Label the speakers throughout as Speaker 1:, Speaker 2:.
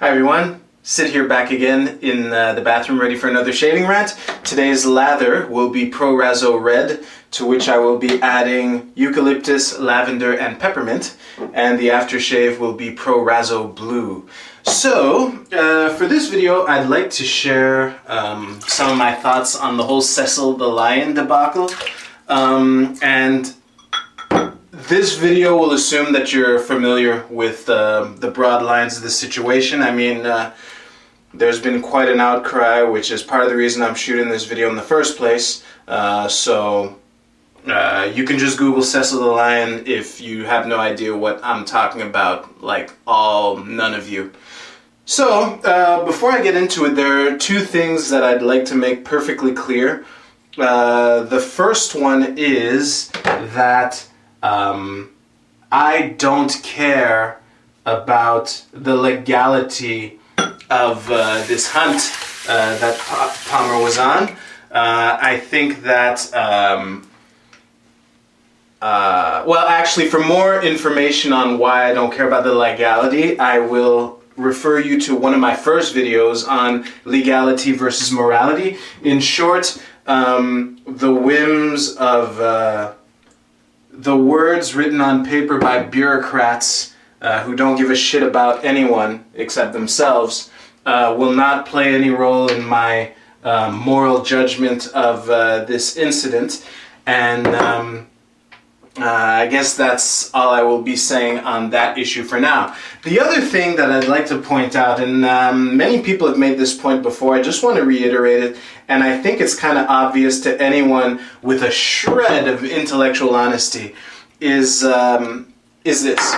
Speaker 1: Hi everyone, Sid here back again in the bathroom ready for another shading rant. Today's lather will be Pro Razzo Red, to which I will be adding eucalyptus, lavender, and peppermint, and the aftershave will be Pro Razzo Blue. So, for this video I'd like to share some of my thoughts on the whole Cecil the Lion debacle, and this video will assume that you're familiar with the broad lines of the situation. I mean, there's been quite an outcry, which is part of the reason I'm shooting this video in the first place. So you can just Google Cecil the Lion if you have no idea what I'm talking about, like none of you. So, before I get into it, there are two things that I'd like to make perfectly clear. The first one is that I don't care about the legality of this hunt that Palmer was on. I think that, well, actually, for more information on why I don't care about the legality, I will refer you to one of my first videos on legality versus morality. In short, the whims of the words written on paper by bureaucrats who don't give a shit about anyone except themselves will not play any role in my moral judgment of this incident. And I guess that's all I will be saying on that issue for now. The other thing that I'd like to point out, and many people have made this point before, I just want to reiterate it, and I think it's kind of obvious to anyone with a shred of intellectual honesty, is this.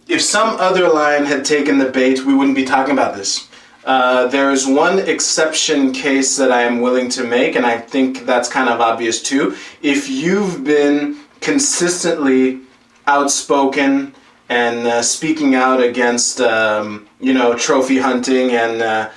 Speaker 1: If some other lion had taken the bait, we wouldn't be talking about this. There is one exception case that I am willing to make, and I think that's kind of obvious too. If you've been consistently outspoken and speaking out against, trophy hunting and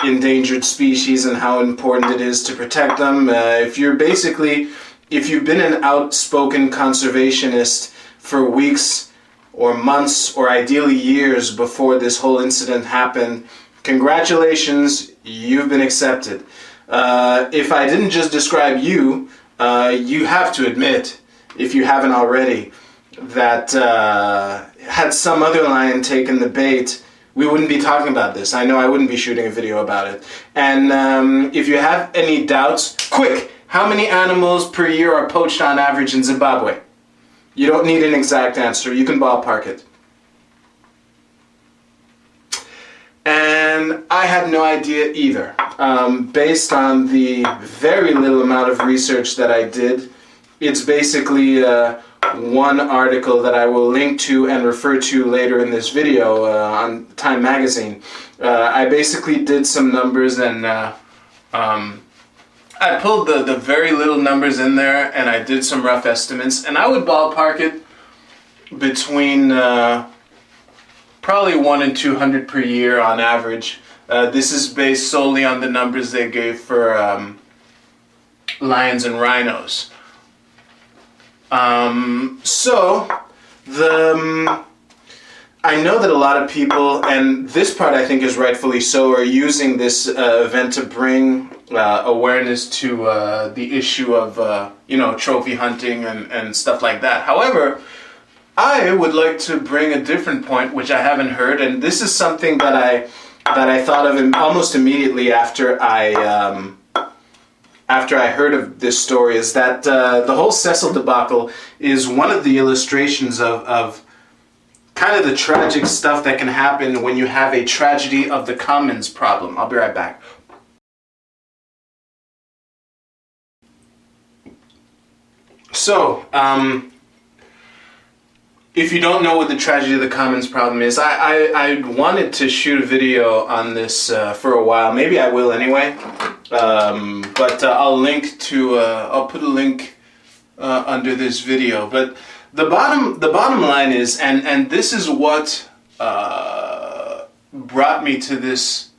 Speaker 1: endangered species and how important it is to protect them, if you've been an outspoken conservationist for weeks or months or ideally years before this whole incident happened, congratulations, you've been accepted. If I didn't just describe you, you have to admit, if you haven't already, that had some other lion taken the bait, we wouldn't be talking about this. I know I wouldn't be shooting a video about it. And if you have any doubts, quick, how many animals per year are poached on average in Zimbabwe? You don't need an exact answer. You can ballpark it. And I had no idea either. Based on the very little amount of research that I did, it's basically one article that I will link to and refer to later in this video on Time Magazine. I basically did some numbers and I pulled the very little numbers in there and I did some rough estimates, and I would ballpark it between probably 1 and 200 per year on average. This is based solely on the numbers they gave for lions and rhinos. I know that a lot of people, and this part I think is rightfully so, are using this event to bring awareness to the issue of trophy hunting and stuff like that. However, I would like to bring a different point, which I haven't heard, and this is something that I thought of almost immediately after I heard of this story, is that the whole Cecil debacle is one of the illustrations of kind of the tragic stuff that can happen when you have a tragedy of the commons problem. I'll be right back. So, if you don't know what the tragedy of the commons problem is, I wanted to shoot a video on this for a while. Maybe I will anyway. But I'll put a link under this video. But the bottom line is, and this is what brought me to this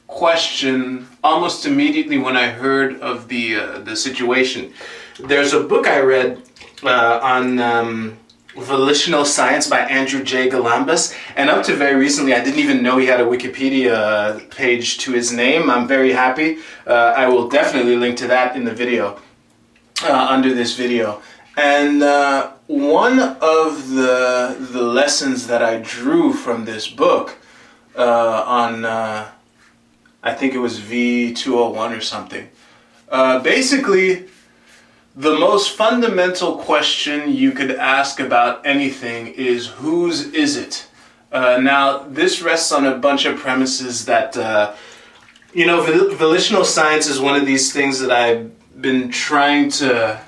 Speaker 1: question almost immediately when I heard of the situation. There's a book I read on Volitional Science by Andrew J. Galambos. And up to very recently, I didn't even know he had a Wikipedia page to his name. I'm very happy. I will definitely link to that in the video, under this video. And one of the lessons that I drew from this book on, I think it was V201 or something, basically, the most fundamental question you could ask about anything is, whose is it? Now, this rests on a bunch of premises that, volitional science is one of these things that I've been trying to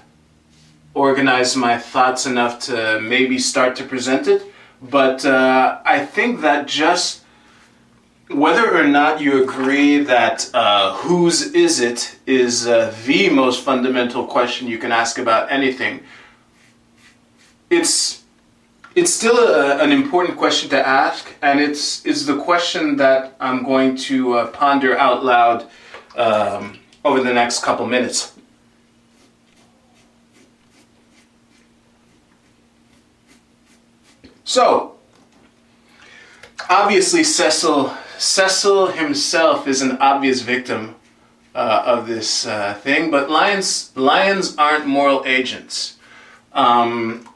Speaker 1: organize my thoughts enough to maybe start to present it. But I think that just whether or not you agree that whose is it is the most fundamental question you can ask about anything, it's still an important question to ask, and it's the question that I'm going to ponder out loud over the next couple minutes. So, obviously Cecil himself is an obvious victim of this thing, but lions aren't moral agents. And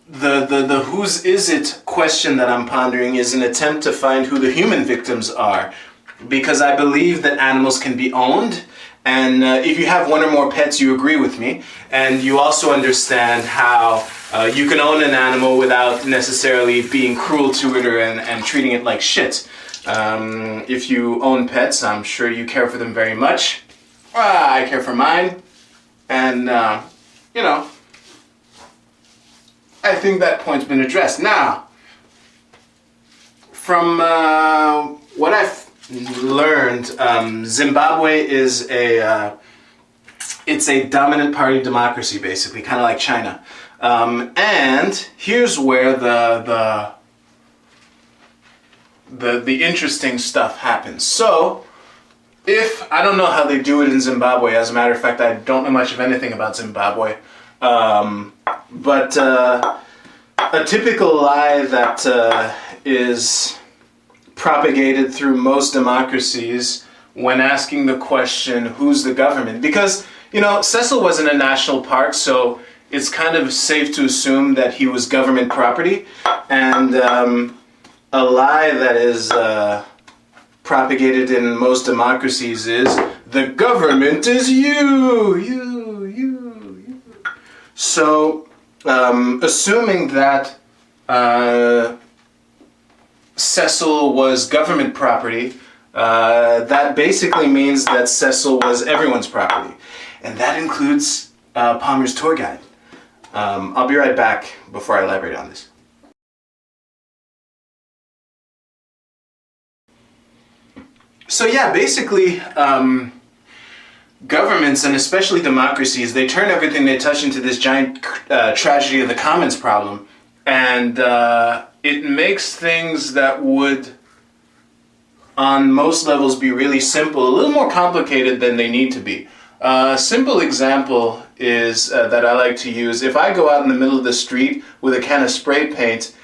Speaker 1: the whose is it question that I'm pondering is an attempt to find who the human victims are, because I believe that animals can be owned. And if you have one or more pets, you agree with me, and you also understand how you can own an animal without necessarily being cruel to it and treating it like shit. If you own pets, I'm sure you care for them very much. I care for mine, and I think that point's been addressed. Now, from what I've learned, Zimbabwe is it's a dominant party democracy, basically, kind of like China. And here's where the interesting stuff happens. So, I don't know how they do it in Zimbabwe. As a matter of fact, I don't know much of anything about Zimbabwe. But a typical lie that is propagated through most democracies when asking the question, who's the government? Because, Cecil was in a national park, so it's kind of safe to assume that he was government property. And a lie that is propagated in most democracies is, the government is you. So, assuming that Cecil was government property, that basically means that Cecil was everyone's property. And that includes Palmer's tour guide. I'll be right back before I elaborate on this. So yeah, basically, governments, and especially democracies, they turn everything they touch into this giant tragedy of the commons problem. And it makes things that would, on most levels, be really simple, a little more complicated than they need to be. A simple example is that I like to use: if I go out in the middle of the street with a can of spray paint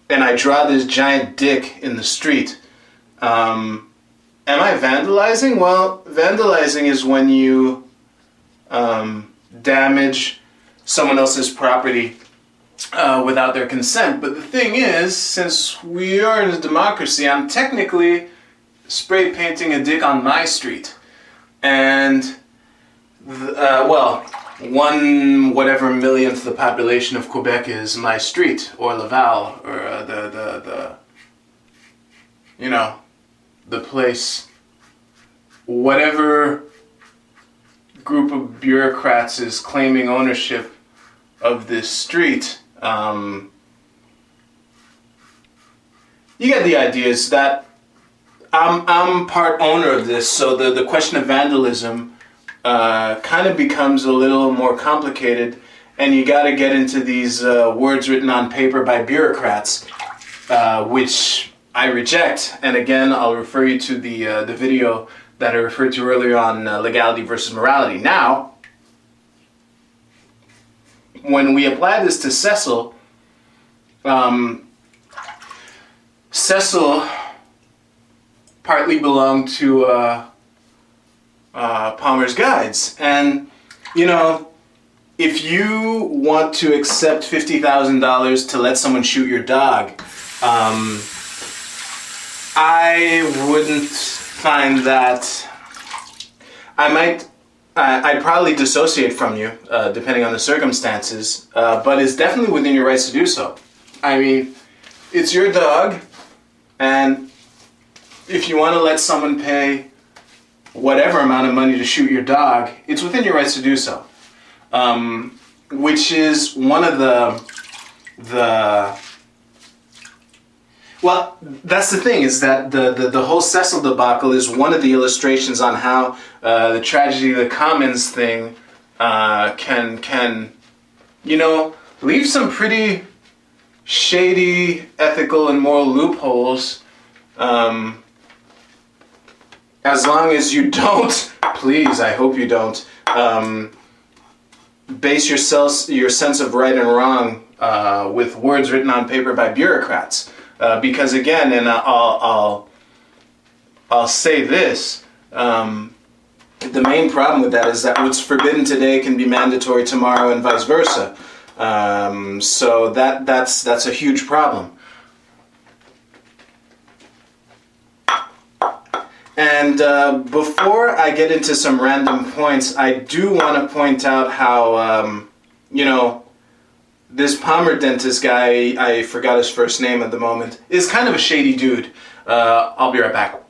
Speaker 1: and I draw this giant dick in the street, am I vandalizing? Well, vandalizing is when you damage someone else's property without their consent. But the thing is, since we are in a democracy, I'm technically spray painting a dick on my street. And, one whatever millionth the population of Quebec is my street, or Laval, or the place, whatever group of bureaucrats is claiming ownership of this street. You get the idea. Is that I'm part owner of this, so the question of vandalism kind of becomes a little more complicated, and you got to get into these words written on paper by bureaucrats, which I reject. And again, I'll refer you to the video that I referred to earlier on legality versus morality. Now, when we apply this to Cecil, Cecil partly belonged to Palmer's Guides, and you know, if you want to accept $50,000 to let someone shoot your dog, I wouldn't find that. I'd probably dissociate from you, depending on the circumstances, but it's definitely within your rights to do so. I mean, it's your dog, and if you want to let someone pay whatever amount of money to shoot your dog, it's within your rights to do so. Which is one of well, that's the thing, is that the whole Cecil debacle is one of the illustrations on how the tragedy of the commons thing can, you know, leave some pretty shady ethical and moral loopholes, as long as you don't, please, I hope you don't, base your sense of right and wrong with words written on paper by bureaucrats. Because again, and I'll say this, the main problem with that is that what's forbidden today can be mandatory tomorrow, and vice versa. So that's a huge problem. And before I get into some random points, I do want to point out how, you know, this Palmer dentist guy, I forgot his first name at the moment, is kind of a shady dude. I'll be right back.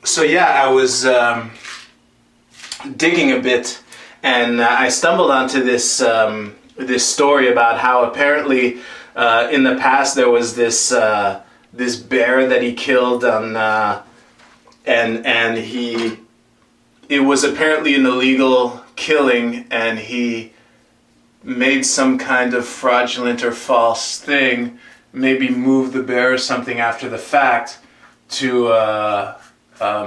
Speaker 1: So yeah, I was digging a bit, and I stumbled onto this this story about how apparently in the past there was this this bear that he killed on, and it was apparently an illegal killing, and he made some kind of fraudulent or false thing, maybe moved the bear or something after the fact to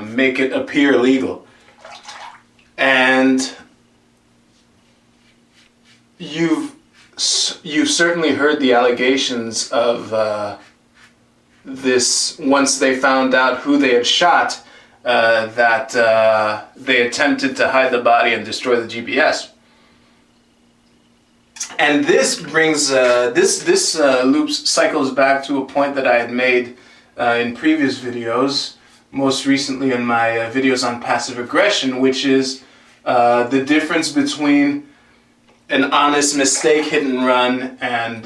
Speaker 1: make it appear legal. And you've certainly heard the allegations of this, once they found out who they had shot, that they attempted to hide the body and destroy the GPS. And this brings this loop cycles back to a point that I had made in previous videos, most recently in my videos on passive aggression, which is the difference between an honest mistake hit and run and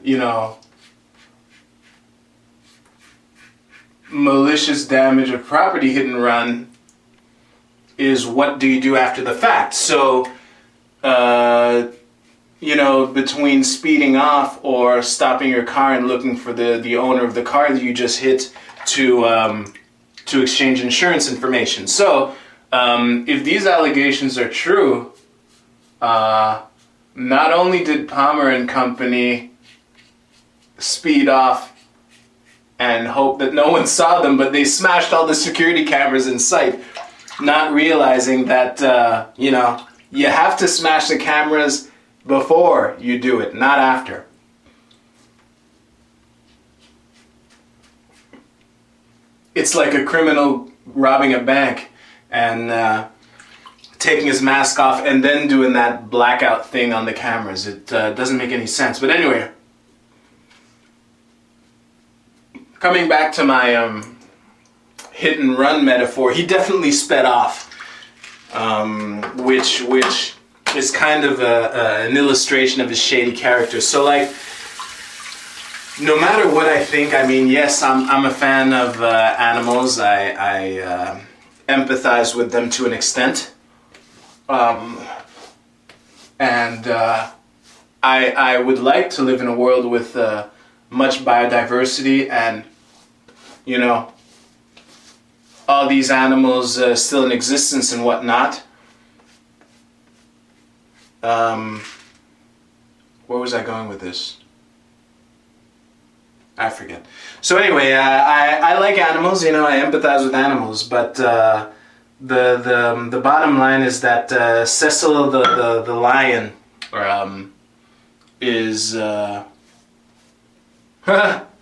Speaker 1: you know, malicious damage of property hit and run is what do you do after the fact. So you know, between speeding off or stopping your car and looking for the owner of the car that you just hit to exchange insurance information. So if these allegations are true, not only did Palmer and company speed off and hope that no one saw them, but they smashed all the security cameras in sight, not realizing that, you know, you have to smash the cameras before you do it, not after. It's like a criminal robbing a bank and taking his mask off and then doing that blackout thing on the cameras. It doesn't make any sense. But anyway, coming back to my hit and run metaphor, he definitely sped off, which is kind of an illustration of his shady character. So like, no matter what I think, I mean, yes, I'm a fan of animals. I empathize with them to an extent, and I would like to live in a world with much biodiversity and, you know, all these animals still in existence and whatnot. Where was I going with this? I forget. So anyway, I like animals, you know, I empathize with animals, but the bottom line is that Cecil the Lion is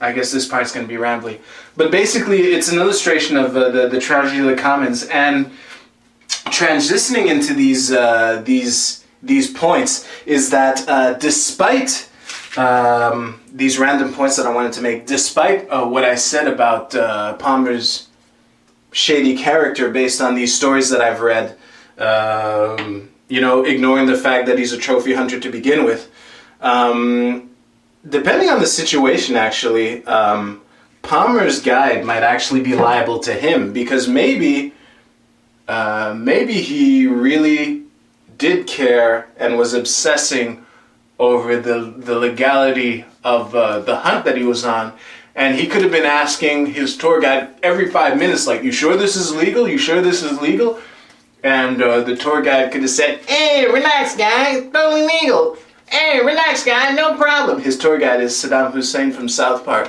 Speaker 1: I guess this part's gonna be rambly, but basically it's an illustration of the tragedy of the commons, and transitioning into these points is that despite these random points that I wanted to make, despite what I said about Palmer's shady character based on these stories that I've read, you know, ignoring the fact that he's a trophy hunter to begin with, depending on the situation, actually, Palmer's guide might actually be liable to him, because maybe he really did care and was obsessing over the legality of the hunt that he was on, and he could have been asking his tour guide every 5 minutes, like, "You sure this is legal? You sure this is legal?" And the tour guide could have said, "Hey, relax, guy, it's totally legal. Hey, relax, guy, no problem." His tour guide is Saddam Hussein from South Park.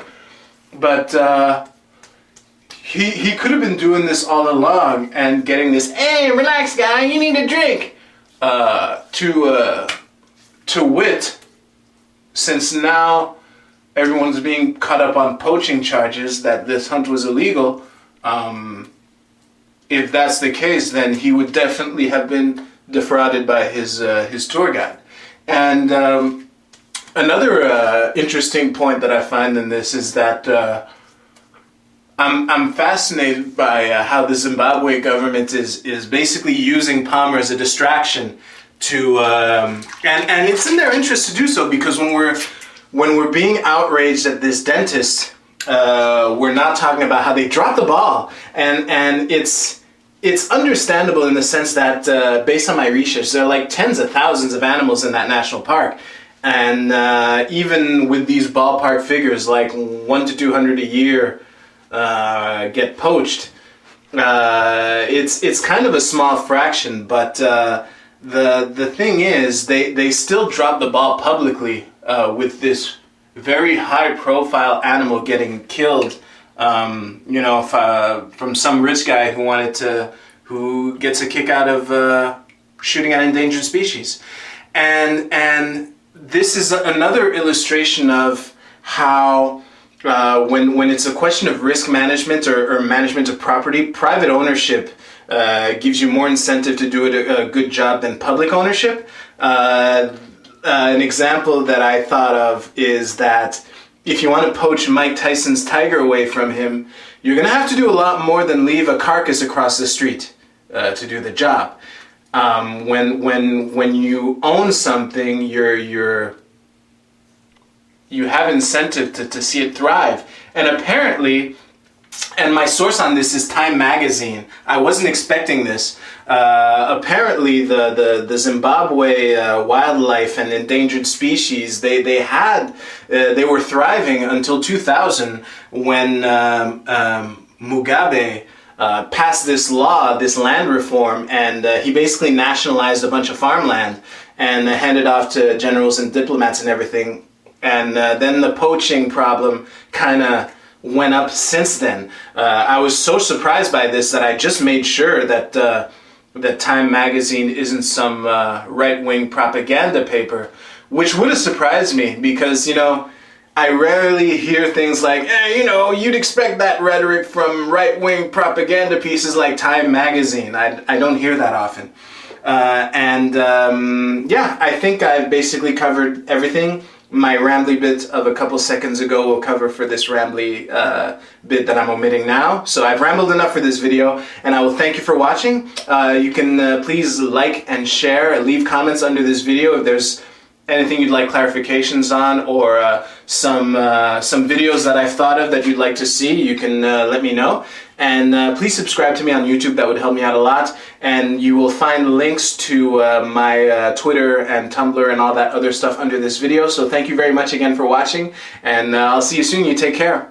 Speaker 1: But he could have been doing this all along and getting this, "Hey, relax, guy, you need a drink," to wit, since now everyone's being caught up on poaching charges that this hunt was illegal. If that's the case, then he would definitely have been defrauded by his tour guide. And another interesting point that I find in this is that I'm fascinated by how the Zimbabwe government is basically using Palmer as a distraction to, and it's in their interest to do so, because when we're being outraged at this dentist, we're not talking about how they dropped the ball, and it's understandable in the sense that based on my research, there are like tens of thousands of animals in that national park, and even with these ballpark figures, like 100 to 200 a year get poached, it's kind of a small fraction, but the thing is, they still drop the ball publicly with this very high profile animal getting killed, you know, from some rich guy who gets a kick out of shooting at endangered species. And this is another illustration of how when it's a question of risk management or management of property, private ownership gives you more incentive to do a good job than public ownership. An example that I thought of is that if you want to poach Mike Tyson's tiger away from him, you're going to have to do a lot more than leave a carcass across the street to do the job. When you own something, you have incentive to see it thrive. And apparently, and my source on this is Time Magazine. I wasn't expecting this. Apparently, the Zimbabwe wildlife and endangered species, they were thriving until 2000, when Mugabe passed this law, this land reform, and he basically nationalized a bunch of farmland and handed off to generals and diplomats and everything. And then the poaching problem kind of went up since then. I was so surprised by this that I just made sure that that Time Magazine isn't some right-wing propaganda paper, which would have surprised me, because, you know, I rarely hear things like, you know, you'd expect that rhetoric from right-wing propaganda pieces like Time Magazine. I don't hear that often. Yeah, I think I've basically covered everything. My rambly bit of a couple seconds ago will cover for this rambly bit that I'm omitting now. So I've rambled enough for this video, and I will thank you for watching. You can please like and share, leave comments under this video if there's anything you'd like clarifications on, or some videos that I've thought of that you'd like to see. You can let me know. And please subscribe to me on YouTube. That would help me out a lot. And you will find links to my Twitter and Tumblr and all that other stuff under this video. So thank you very much again for watching, and I'll see you soon. You take care.